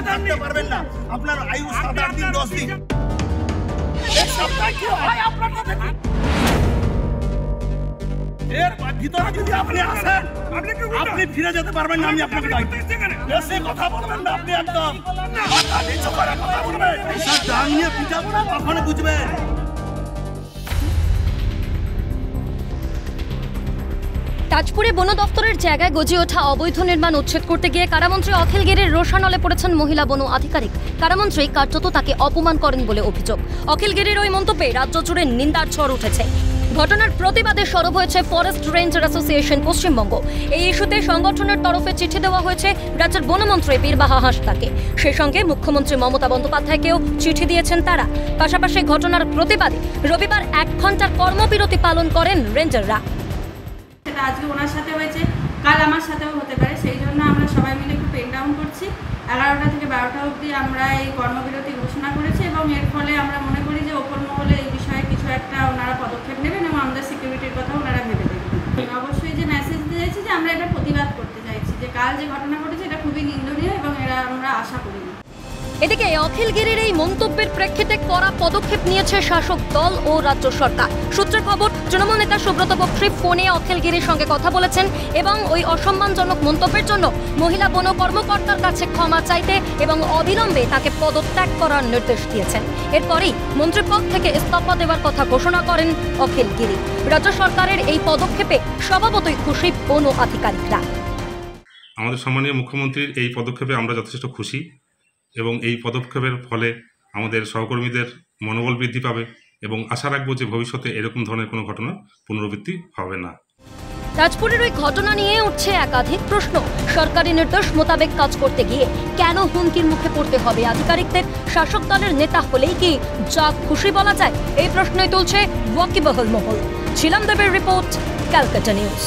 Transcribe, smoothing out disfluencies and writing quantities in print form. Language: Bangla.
থাকতে পারবেন না, আপনার আয়ু 7-8 দিন 10 দিন। এক সপ্তাহ কি হয় আপনার সাথে? এর ভিতরে যদি আপনি আসেন আপনি ফিরে যেতে পারবেন না। আমি আপনাকে বেশি কথা বলবেন না, আপনি একদম মাথা নিচু করে কথা বলবেন। এইসব ডান নিয়ে পিটাবো না, কখনো বুঝবেন। তাজপুরে বন দফতরের জায়গায় গজিয়ে ওঠা অবৈধ নির্মাণ উচ্ছেদ করতে গিয়ে কারামন্ত্রী অখিল গিরির রোষানলে পড়েছেন মহিলা বন আধিকারিক। কারামন্ত্রী কার্যত তাকে অপমান করেন বলে অভিযোগ। অখিল গিরির ওই মন্তব্যে রাজ্য জুড়ে নিন্দার ঝড় উঠেছে। ঘটনার প্রতিবাদে সরব হয়েছে ফরেস্ট রেঞ্জার অ্যাসোসিয়েশন পশ্চিমবঙ্গ। এই ইস্যুতে সংগঠনের তরফে চিঠি দেওয়া হয়েছে রাজ্যের বনমন্ত্রী বীরবাহা হাঁসদাকে। সেই সঙ্গে মুখ্যমন্ত্রী মমতা বন্দ্যোপাধ্যায়কেও চিঠি দিয়েছেন তারা। পাশাপাশি ঘটনার প্রতিবাদে রবিবার 1 ঘন্টার কর্মবিরতি পালন করেন রেঞ্জাররা। সেটা আজকে ওনার সাথে হয়েছে, কাল আমার সাথেও হতে পারে, সেই জন্য আমরা সবাই মিলে একটু পেন ডাউন করছি। 11টা থেকে 12টা অবধি আমরা এই কর্মবিরতি ঘোষণা করেছি এবং এর ফলে আমরা মনে করি যে ওপর মহলে এই বিষয়ে কিছু একটা ওনারা পদক্ষেপ নেবেন এবং আমাদের সিকিউরিটির কথা ওনারা ভেবে দেখবেন। অবশ্যই যে মেসেজ দিতে চাইছি যে আমরা এটা প্রতিবাদ করতে চাইছি, যে কাল যে ঘটনা ঘটেছে এটা খুবই নিন্দনীয় এবং এরা আমরা আশা করি না। এদিকে অখিল গিরির এই মন্তব্যের প্রেক্ষিতে কড়া পদক্ষেপ নিয়েছে শাসক দল ও রাজ্য সরকার। সূত্রের খবর, তৃণমূল নেতা সুব্রত বক্সী ফোনে অখিল গিরির সঙ্গে কথা বলেছেন এবং ওই অসম্মানজনক মন্তব্যের জন্য মহিলা বন কর্মকর্তার কাছে ক্ষমা চাইতে এবং অবিলম্বে তাকে পদত্যাগ করার নির্দেশ দিয়েছেন। এরপরেই মন্ত্রীপদ থেকে ইস্তফা দেওয়ার কথা ঘোষণা করেন অখিল গিরি। রাজ্য সরকারের এই পদক্ষেপে স্বভাবতই খুশি বন আধিকারিকরা। আমাদের সম্মানীয় মুখ্যমন্ত্রীর এই পদক্ষেপে আমরা যথেষ্ট খুশি এবং এই পদক্ষেপের ফলে আমাদের সহকর্মীদের মনোবল বৃদ্ধি পাবে এবং আশা রাখবো যে ভবিষ্যতে এরকম ধরনের কোনো ঘটনা পুনরাবৃত্তি হবে না। তাজপুরের ওই ঘটনা নিয়ে উঠছে একাধিক প্রশ্ন। সরকারি নির্দেশ মোতাবেক কাজ করতে গিয়ে কেন হুমকির মুখে পড়তে হবে আধিকারিকদের? শাসক দলের নেতা হলেই কি যা খুশি বলা যায়? এই প্রশ্নই তুলছে ওয়াকিবহাল মহল। ছিলাম দেবের রিপোর্ট, ক্যালকাটা নিউজ।